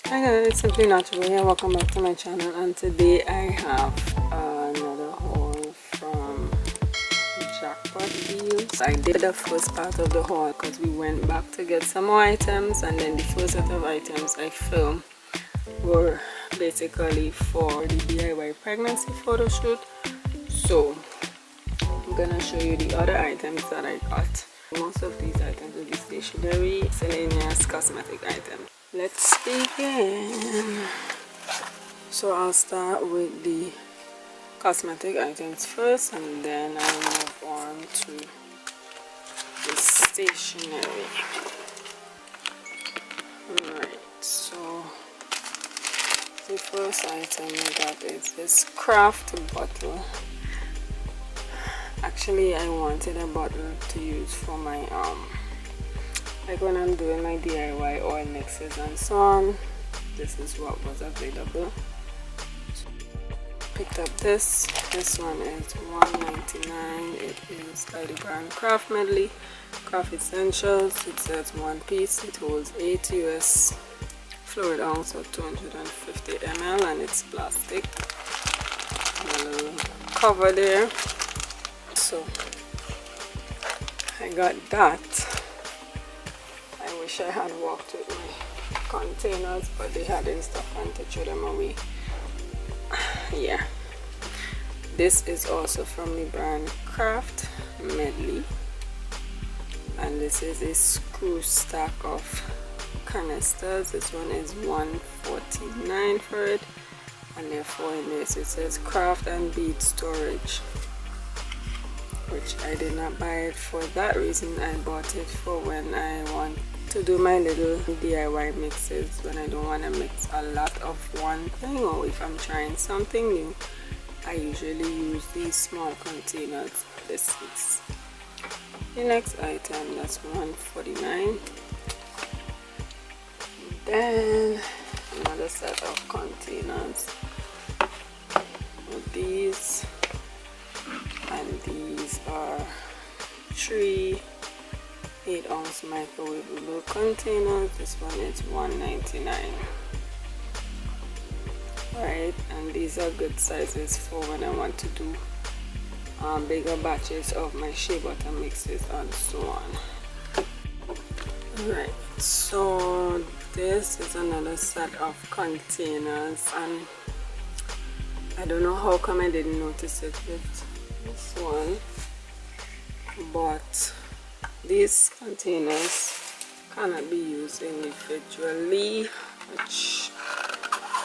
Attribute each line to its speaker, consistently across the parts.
Speaker 1: Hi guys, it's simply Naturabelle here. Welcome back to my channel, and today I have another haul from Jackpot Deals. I did the first part of the haul because we went back to get some more items, and then the first set of items I filmed were basically for the DIY pregnancy photo shoot. So I'm gonna show you the other items that I got. Most of these items will be stationery, miscellaneous cosmetic items. Let's begin. So I'll start with the cosmetic items first, and then I'll move on to the stationery. Alright, so the first item I got is this craft bottle. Actually, I wanted a bottle to use for my like when I'm doing my DIY oil mixes and so on. This is what was available. So, picked up this one is $1.99. It is by the brand Craft Medley Craft Essentials. It says one piece. It holds 8 US fluid ounce or 250 ml, and it's plastic. A little cover there. So I got that. I wish I had walked with my containers, but they had in stock and to throw them away. Yeah, this is also from the brand Craft Medley, and this is a screw stack of canisters. This one is $1.49 for it, and therefore in this it says craft and bead storage, which I did not buy it for that reason. I bought it for when I want to do my little DIY mixes, when I don't want to mix a lot of one thing, or if I'm trying something new. I usually use these small containers. This is the next item. That's $1.49. Then another set of containers with these, and these are 3 8-ounce microwavable containers. This one is $1.99. Right, and these are good sizes for when I want to do bigger batches of my shea butter mixes and so on. Alright, so this is another set of containers, and I don't know how come I didn't notice it with this one, but these containers cannot be used individually, which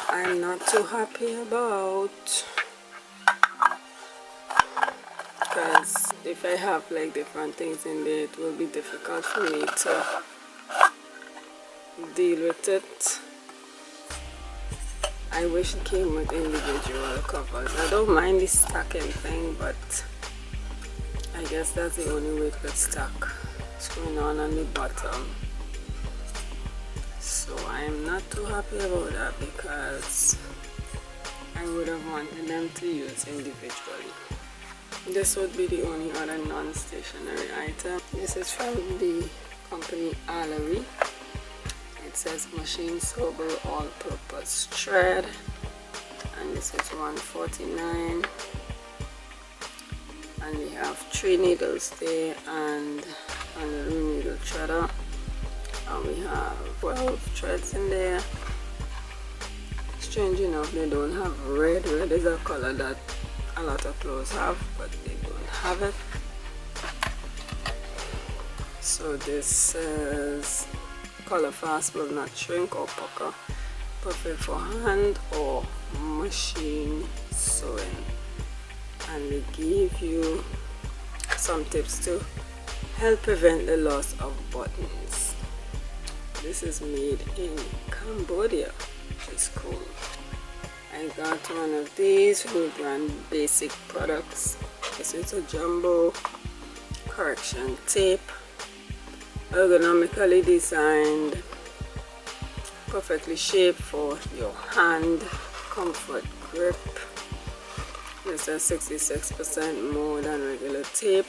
Speaker 1: I'm not too happy about, because if I have like different things in there, it will be difficult for me to deal with it. I wish it came with individual covers. I don't mind the stacking thing, but I guess that's the only way it could stack. What's going on the bottom? So I'm not too happy about that, because I would have wanted them to use individually. This would be the only other non-stationary item. This is from the company Allery. It says machine sewable all-purpose thread, and this is $1.49. And we have 3 needles there and a little needle threader, and we have 12 threads in there. Strange enough, they don't have red. Red is a color that a lot of clothes have, but they don't have it. So this is color fast, will not shrink or pucker, perfect for hand or machine sewing. And they give you some tips to help prevent the loss of buttons. This is made in Cambodia, which is cool. I got one of these from the brand Basic Products. This is a jumbo correction tape, ergonomically designed, perfectly shaped for your hand comfort grip. This is 66% more than regular tape.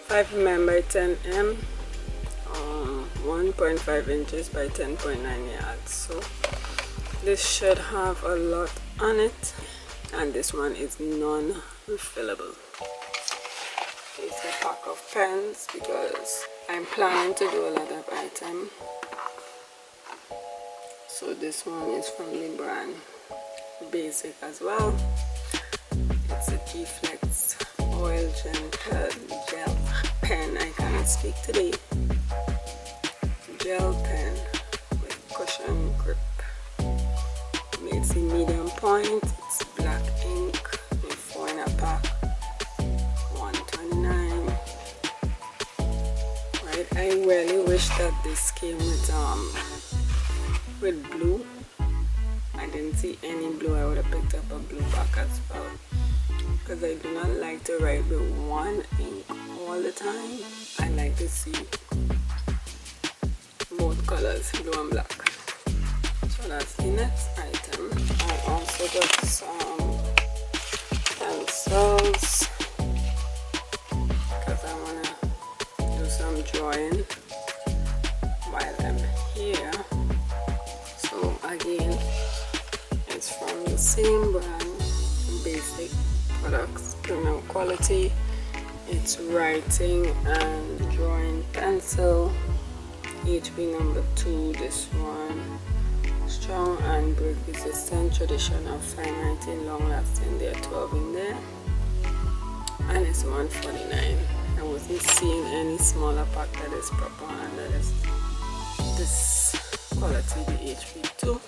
Speaker 1: 5 mm by 10 mm, 1.5 inches by 10.9 yards. So This should have a lot on it, and this one is non-refillable. It's a pack of pens because I'm planning to do a lot of items. So this one is from the brand Basic as well. It's a G-Flex oil gel pen. I cannot speak today. Gel pen with cushion grip. It's in medium point. It's black ink with 4 in a pack. $1.29. Right. I really wish that this came with blue. I didn't see any blue. I would have picked up a blue pack as well, because I do not like to write with one ink all the time. I like to see both colors, blue and black. So that's the next item. I also got some pencils because I want to do some drawing while I'm here. So again, it's from the same brand, Basic products, premium quality. It's writing and drawing pencil, HB number 2. This one, strong and break resistant, traditional, fine writing, long lasting. There are 12 in there, and it's $1.49. I wasn't seeing any smaller pack that is proper, and that is this quality, the HB2.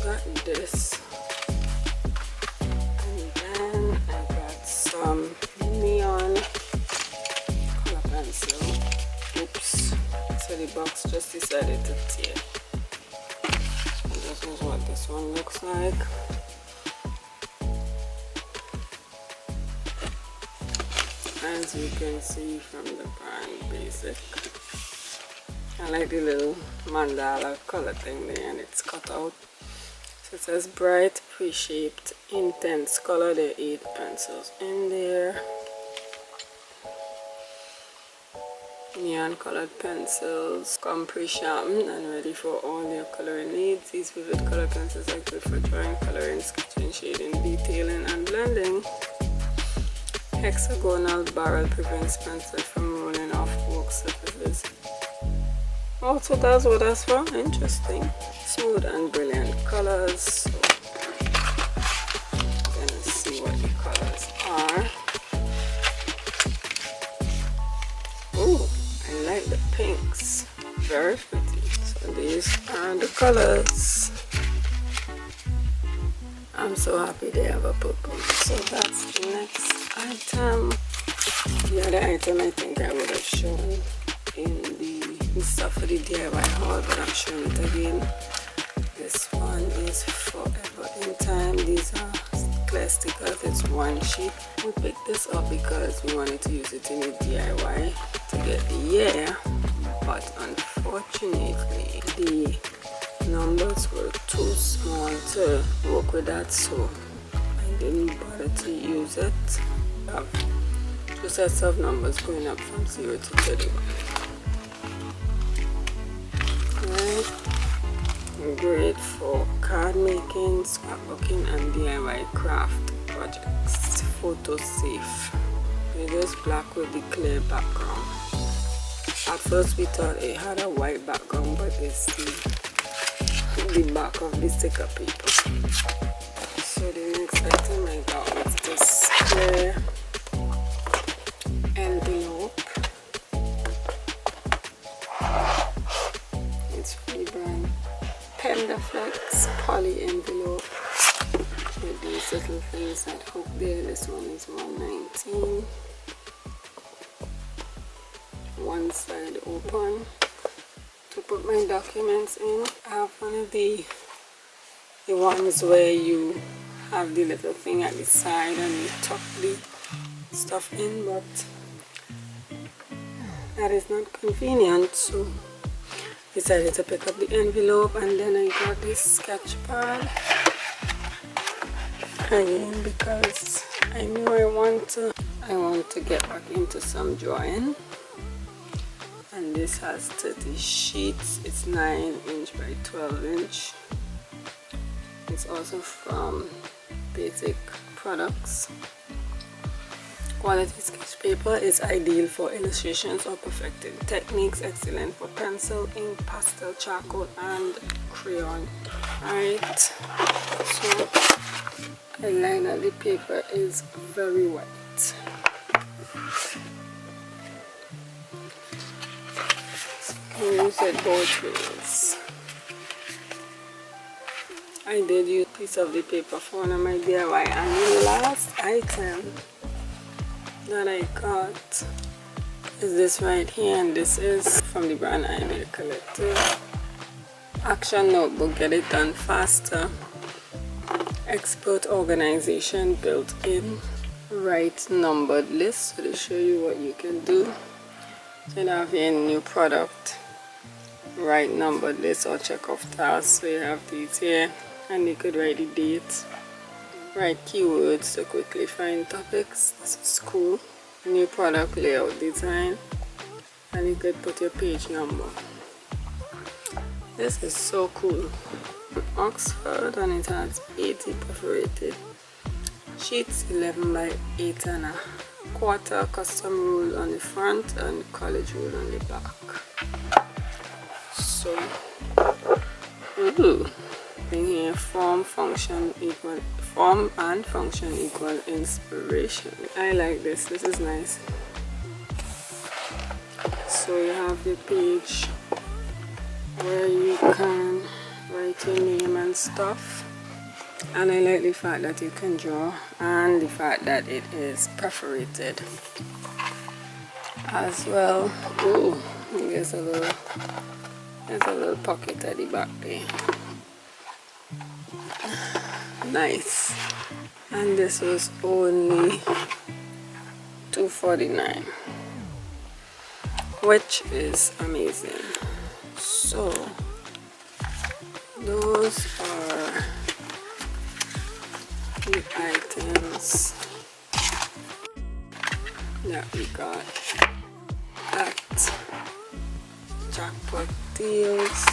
Speaker 1: Got this, and then I got some neon color pencil. Oops, so the box just decided to tear. So this is what this one looks like. As you can see from the brand Basic. I like the little mandala color thing there, and it's cut out. So it says bright, pre-shaped, intense color. There are 8 pencils in there. Neon colored pencils, come pre-sharpened and ready for all your coloring needs. These vivid color pencils are good for drawing, coloring, sketching, shading, detailing, and blending. Hexagonal barrel prevents pencil from rolling off work surfaces. Oh, so that's what that's for. Interesting. Smooth and brilliant colors. So I'm gonna see what the colors are. Oh, I like the pinks. Very pretty. So these are the colors. I'm so happy they have a purple. So that's the next item. The other item I think I would have shown in the stuff for the DIY haul, but I'm showing it again. This one is Forever in Time. These are clear stickers. It's 1 sheet. We picked this up because we wanted to use it in the DIY to get the year, but unfortunately the numbers were too small to work with that, so I didn't bother to use it. I have 2 sets of numbers going up from 0 to 31. Right. Great for card making, scrapbooking, and DIY craft projects. Photo safe. It is black with the clear background. At first we thought it had a white background, but it's the back of the sticker paper. So the next item I got was this clear envelope. It's from the brand Pendaflex poly envelope with these little things that hook there. This one is $1.19. One side open to put my documents in. I have one of the ones where you have the little thing at the side and you tuck the stuff in, but that is not convenient, so decided to pick up the envelope. And then I got this sketch pad again because I knew I want to get back into some drawing. And this has 30 sheets. It's 9 inch by 12 inch. it's also from Basic Products. Quality sketch paper is ideal for illustrations or perfecting techniques, excellent for pencil, ink, pastel, charcoal, and crayon. Alright, so I like that the paper is very white. Use it both ways. I did use a piece of the paper for one of my DIY, and the last item that I got is this right here, and this is from the brand I Made Collective. Action notebook, get it done faster. Expert organization built in. Write numbered list, so they show you what you can do. So you have your new product, write numbered list or check off tasks. So you have these here, and you could write the date, write keywords to quickly find topics. This is cool. New product layout design, and you could put your page number. This is so cool. Oxford, and it has 80 perforated sheets, 11 by 8 and a quarter, custom rule on the front and college rule on the back. So, in here, form and function equal inspiration. I like this. This is nice. So you have the page where you can write your name and stuff, and I like the fact that you can draw, and the fact that it is perforated as well. Ooh, there's a little pocket at the back there. Nice. And this was only $2.49, which is amazing. So those are the items that we got at Jackpot Deals.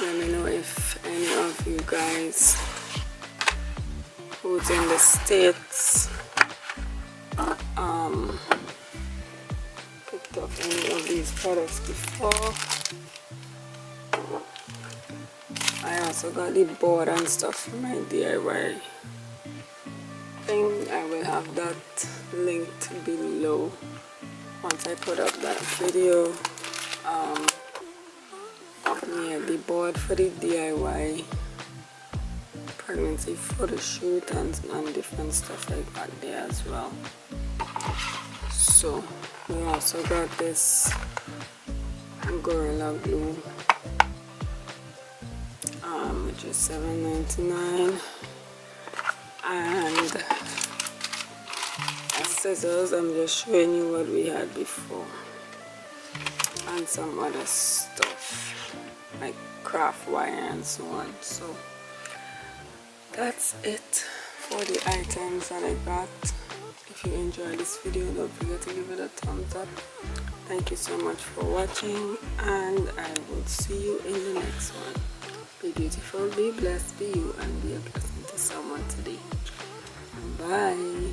Speaker 1: Let me know if any of you guys who's in the States picked up any of these products before. I also got the board and stuff for my DIY thing. I will have that linked below once I put up that video. Yeah, the board for the DIY pregnancy photo shoot and different stuff like that there as well. So we also got this Gorilla Glue, which is $7.99, and scissors. I'm just showing you what we had before, and some other stuff like craft wire and so on. So that's it for the items that I got. If you enjoyed this video, don't forget to give it a thumbs up. Thank you so much for watching, and I will see you in the next one. Be beautiful, be blessed, be you, and be a blessing to someone today. Bye.